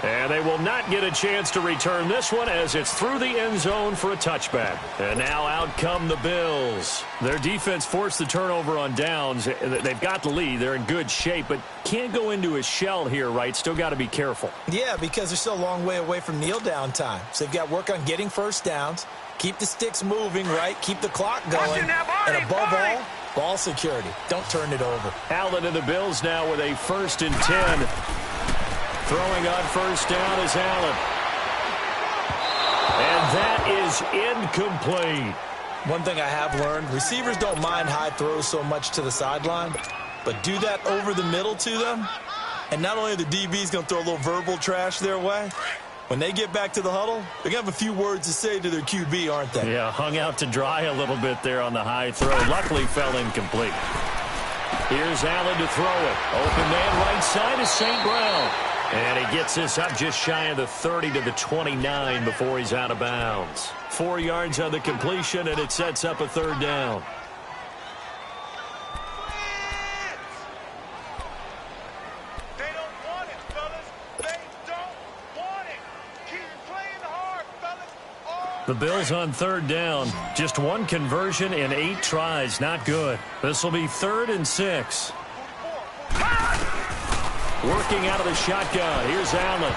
And they will not get a chance to return this one as it's through the end zone for a touchback. And now out come the Bills. Their defense forced the turnover on downs. They've got the lead. They're in good shape, but can't go into a shell here, right? Still got to be careful. Yeah, because they're still a long way away from kneel down time. So they've got to work on getting first downs, keep the sticks moving, right? Keep the clock going. And above all, ball security. Don't turn it over. Allen and the Bills now with a 1st and 10. Throwing on first down is Allen. And that is incomplete. One thing I have learned, receivers don't mind high throws so much to the sideline, but do that over the middle to them, and not only are the DBs going to throw a little verbal trash their way, when they get back to the huddle, they're going to have a few words to say to their QB, aren't they? Yeah, hung out to dry a little bit there on the high throw. Luckily fell incomplete. Here's Allen to throw it. Open man right side is St. Brown. And he gets this up just shy of the 30 to the 29 before he's out of bounds. 4 yards on the completion, and it sets up a 3rd down. They don't want it, fellas. They don't want it. Keep playing hard, fellas. The Bills on 3rd down. Just 1 conversion in 8 tries. Not good. This will be 3rd and 6. Working out of the shotgun. Here's Allen.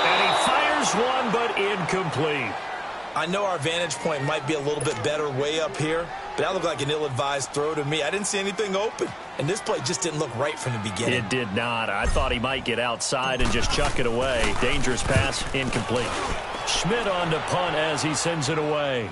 And he fires one, but incomplete. I know our vantage point might be a little bit better way up here, but that looked like an ill-advised throw to me. I didn't see anything open, and this play just didn't look right from the beginning. It did not. I thought he might get outside and just chuck it away. Dangerous pass, incomplete. Schmidt on to punt as he sends it away.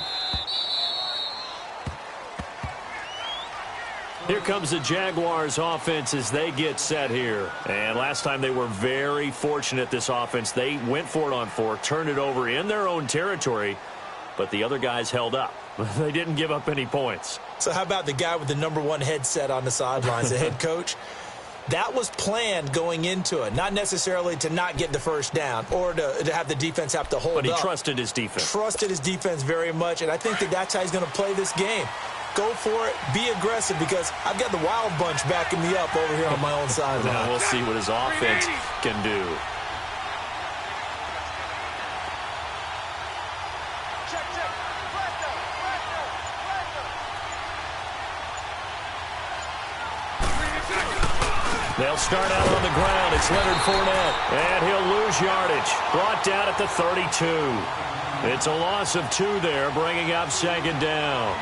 Here comes the Jaguars offense as they get set here. And last time they were very fortunate, this offense. They went for it on 4, turned it over in their own territory, but the other guys held up. They didn't give up any points. So how about the guy with the #1 headset on the sidelines, the head coach? That was planned going into it, not necessarily to not get the first down or to have the defense have to hold up. But he trusted his defense. Trusted his defense very much, and I think that's how he's going to play this game. Go for it. Be aggressive because I've got the wild bunch backing me up over here on my own sideline. Now we'll see what his offense can do. Check, check. Flag down, flag down, flag down. They'll start out on the ground. It's Leonard Fournette, and he'll lose yardage. Brought down at the 32. It's a loss of 2 there, bringing up 2nd down.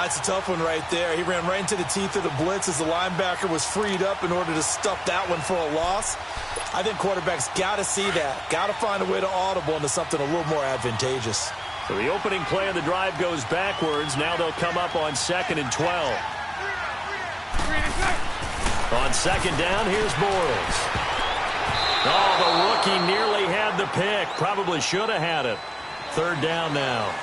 It's a tough one right there. He ran right into the teeth of the blitz as the linebacker was freed up in order to stuff that one for a loss. I think quarterbacks got to see that. Got to find a way to audible into something a little more advantageous. So the opening play of the drive goes backwards. Now they'll come up on 2nd and 12. On second down, here's Bortles. Oh, the rookie nearly had the pick. Probably should have had it. Third down now.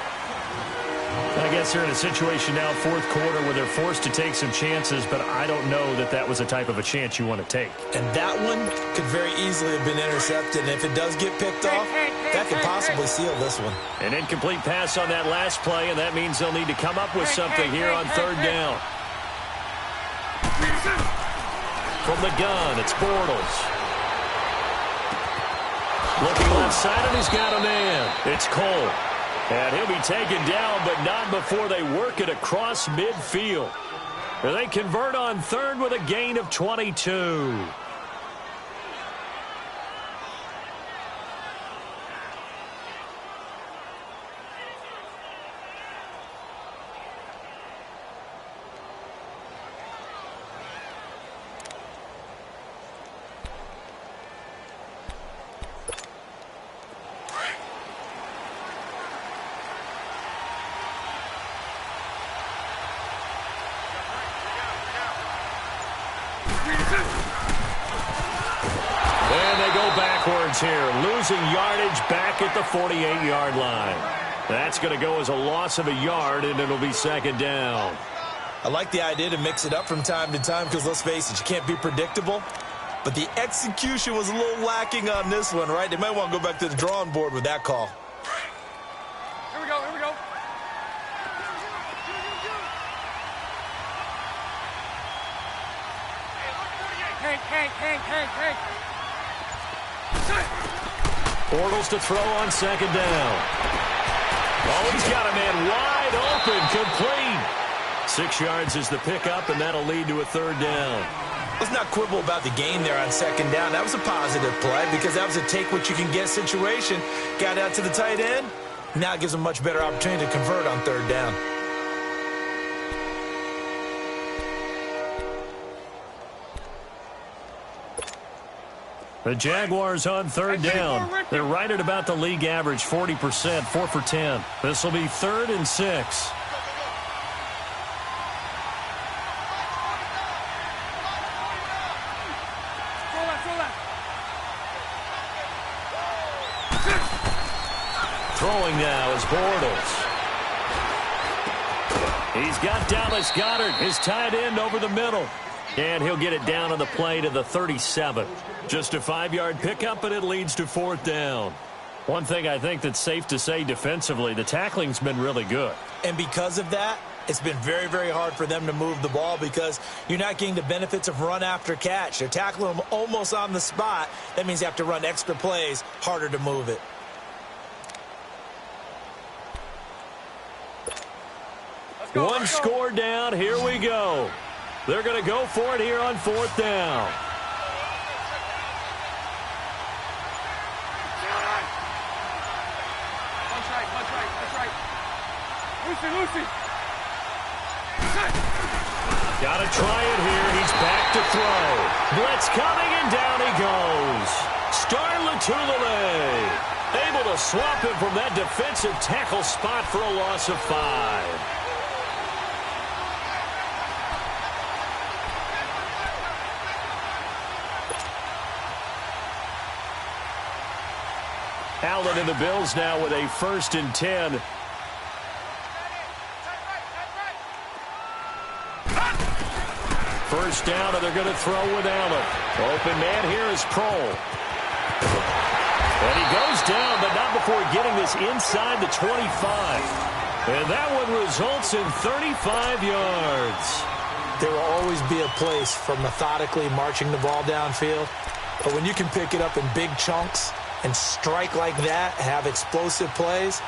I guess they're in a situation now, fourth quarter, where they're forced to take some chances, but I don't know that that was the type of a chance you want to take. And that one could very easily have been intercepted, and if it does get picked off, that could possibly seal this one. An incomplete pass on that last play, and that means they'll need to come up with something here on third down. From the gun, it's Bortles. Looking left side, and he's got a man. It's Cole. And he'll be taken down, but not before they work it across midfield. They convert on third with a gain of 22. And they go backwards here, losing yardage back at the 48-yard line. That's going to go as a loss of a yard, and it'll be second down. I like the idea to mix it up from time to time because, let's face it, you can't be predictable. But the execution was a little lacking on this one, right? They might want to go back to the drawing board with that call. Here we go, here we go. Hank. Bortles to throw on second down. Oh, he's got a man wide open, complete. 6 yards is the pickup, and that'll lead to a third down. Let's not quibble about the gain there on second down. That was a positive play because that was a take-what-you-can-get situation. Got out to the tight end. Now it gives them a much better opportunity to convert on third down. The Jaguars on third down. They're right at about the league average, 40%, 4 for 10. This will be 3rd and 6. Throwing now is Bortles. He's got Dallas Goedert, his tight end, over the middle. And he'll get it down on the play to the 37. Just a 5-yard pickup, and it leads to 4th down. One thing I think that's safe to say defensively, the tackling's been really good. And because of that, it's been very, very hard for them to move the ball because you're not getting the benefits of run after catch. They're tackling them almost on the spot. That means you have to run extra plays, harder to move it. One score down. Here we go. They're going to go for it here on 4th down. Punch right. Lucy. Got to try it here. He's back to throw. Blitz coming, and down he goes. Star Latulippe able to swap him from that defensive tackle spot for a loss of 5. Allen and the Bills now with a 1st and 10. First down, and they're going to throw with Allen. Open man here is Prohl. And he goes down, but not before getting this inside the 25. And that one results in 35 yards. There will always be a place for methodically marching the ball downfield. But when you can pick it up in big chunks and strike like that, have explosive plays,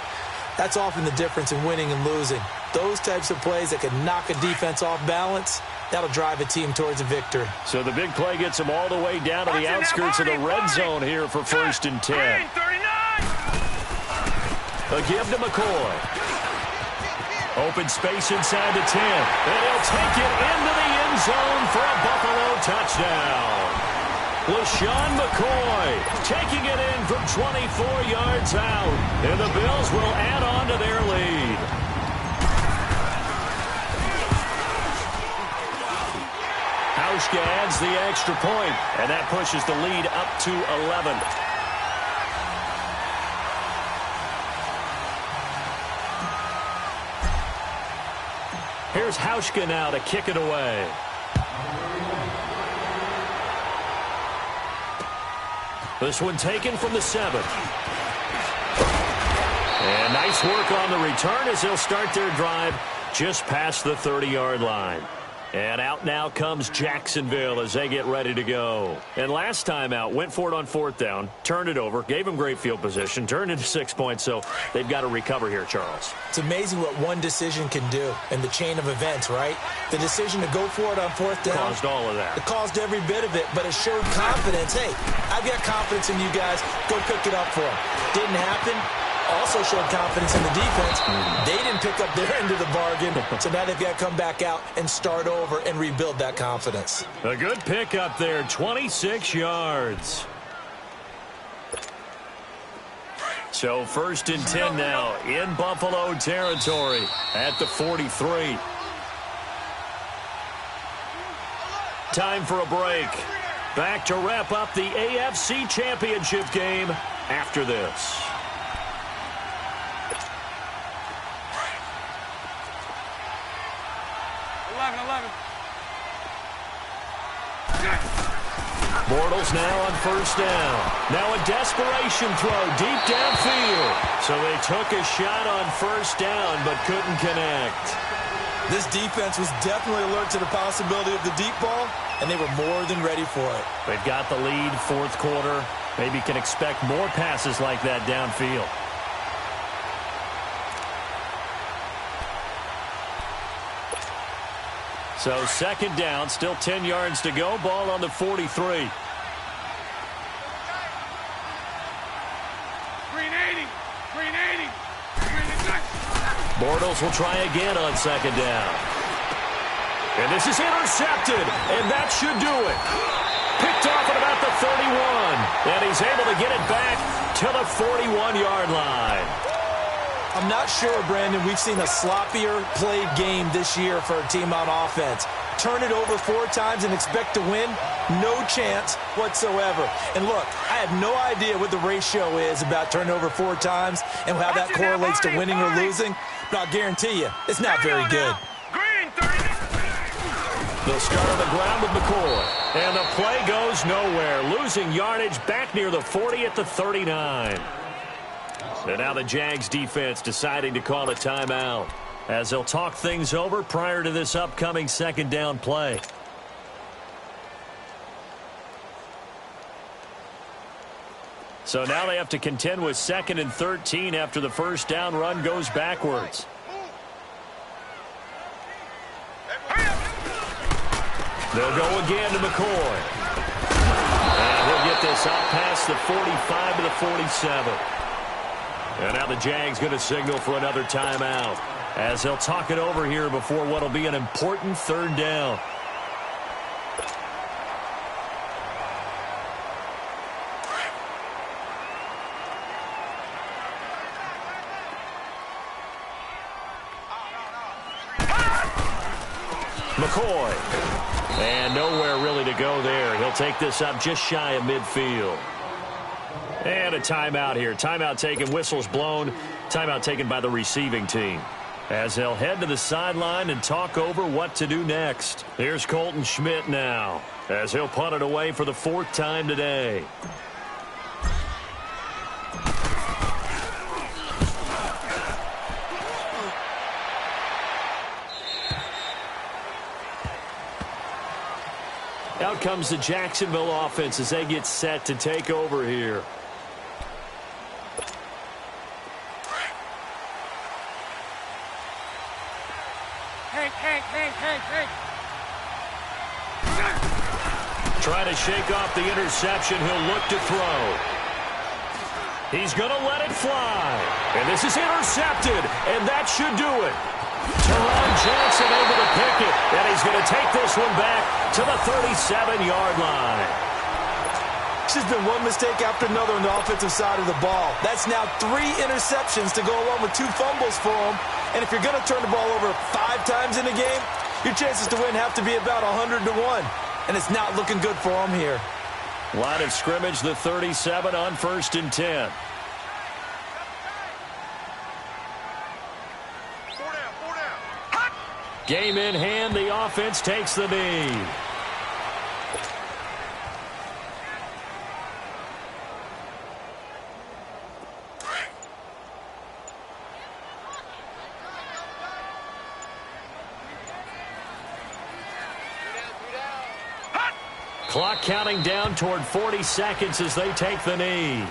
that's often the difference in winning and losing. Those types of plays that can knock a defense off balance, that'll drive a team towards a victory. So the big play gets them all the way down to the outskirts of the red zone here for 1st and 10. A give to McCoy. Open space inside the 10. And he'll take it into the end zone for a Buffalo touchdown. LaShawn McCoy taking it in from 24 yards out. And the Bills will add on to their lead. How Hauschka adds the extra point, and that pushes the lead up to 11. Here's Hauschka now to kick it away. This one taken from the 7. And nice work on the return as they'll start their drive just past the 30-yard line. And out now comes Jacksonville as they get ready to go. And last time out, went for it on 4th down, turned it over, gave them great field position, turned into 6 points, so they've got to recover here, Charles. It's amazing what one decision can do in the chain of events, right? The decision to go for it on 4th down. Caused all of that. It caused every bit of it, but it showed confidence. Hey, I've got confidence in you guys. Go pick it up for them. Didn't happen. Also showed confidence in the defense. They didn't pick up their end of the bargain, so now they've got to come back out and start over and rebuild that confidence. A good pick up there, 26 yards. So 1st and 10 now in Buffalo territory at the 43. Time for a break. Back to wrap up the AFC Championship game after this. Bortles now on 1st down. Now a desperation throw deep downfield. So they took a shot on 1st down but couldn't connect. This defense was definitely alert to the possibility of the deep ball, and they were more than ready for it. They've got the lead, 4th quarter. Maybe can expect more passes like that downfield. So 2nd down, still 10 yards to go. Ball on the 43. Bortles will try again on 2nd down. And this is intercepted, and that should do it. Picked off at about the 31, and he's able to get it back to the 41-yard line. I'm not sure, Brandon, we've seen a sloppier played game this year for a team on offense. Turn it over 4 times and expect to win? No chance whatsoever. And look, I have no idea what the ratio is about turning over 4 times and how that correlates to winning or losing, but I'll guarantee you, it's not very good. They'll start on the ground with McCoy. And the play goes nowhere. Losing yardage back near the 40 at the 39. And now the Jags defense deciding to call a timeout as they'll talk things over prior to this upcoming 2nd down play. So now they have to contend with 2nd and 13 after the 1st down run goes backwards. They'll go again to McCoy. And he'll get this up past the 45 to the 47. And now the Jags going to signal for another timeout as they'll talk it over here before what will be an important 3rd down. McCoy. And nowhere really to go there. He'll take this up just shy of midfield. And a timeout here. Timeout taken, whistles blown. Timeout taken by the receiving team. As they'll head to the sideline and talk over what to do next. Here's Colton Schmidt now as he'll punt it away for the 4th time today. Out comes the Jacksonville offense as they get set to take over here. Hank. Trying to shake off the interception. He'll look to throw. He's going to let it fly. And this is intercepted, and that should do it. Teron Johnson able to pick it, and he's going to take this one back to the 37-yard line. There's been one mistake after another on the offensive side of the ball. That's now 3 interceptions to go along with 2 fumbles for him. And if you're going to turn the ball over 5 times in a game, your chances to win have to be about 100 to 1. and it's not looking good for them here. Line of scrimmage, the 37 on 1st and 10. 4 down, 4 down. Hot! Game in hand, the offense takes the knee. Clock counting down toward 40 seconds as they take the knee.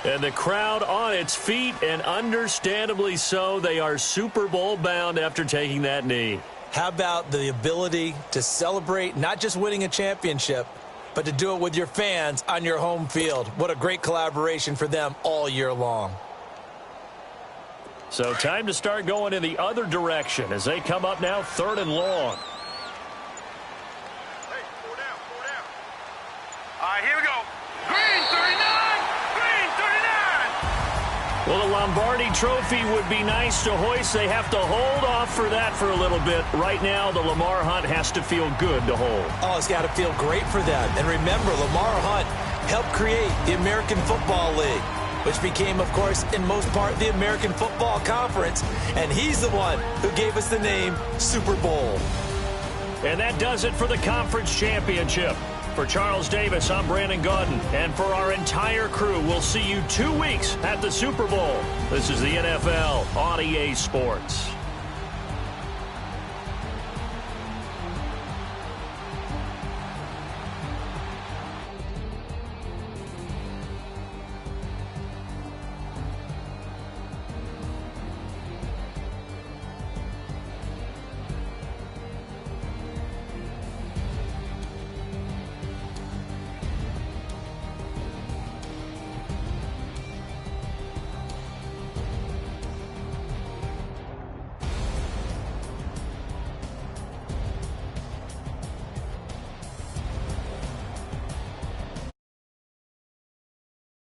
And the crowd on its feet, and understandably so. They are Super Bowl bound after taking that knee. How about the ability to celebrate not just winning a championship, but to do it with your fans on your home field? What a great collaboration for them all year long. So time to start going in the other direction as they come up now 3rd and long. Hey, 4 down, 4 down. All right, here we go. Green 39! Green 39! Well, the Lombardi Trophy would be nice to hoist. They have to hold off for that for a little bit. Right now, the Lamar Hunt has to feel good to hold. Oh, it's got to feel great for them. And remember, Lamar Hunt helped create the American Football League, which became, of course, in most part, the American Football Conference. And he's the one who gave us the name Super Bowl. And that does it for the conference championship. For Charles Davis, I'm Brandon Gaudin. And for our entire crew, we'll see you 2 weeks at the Super Bowl. This is the NFL on EA Sports.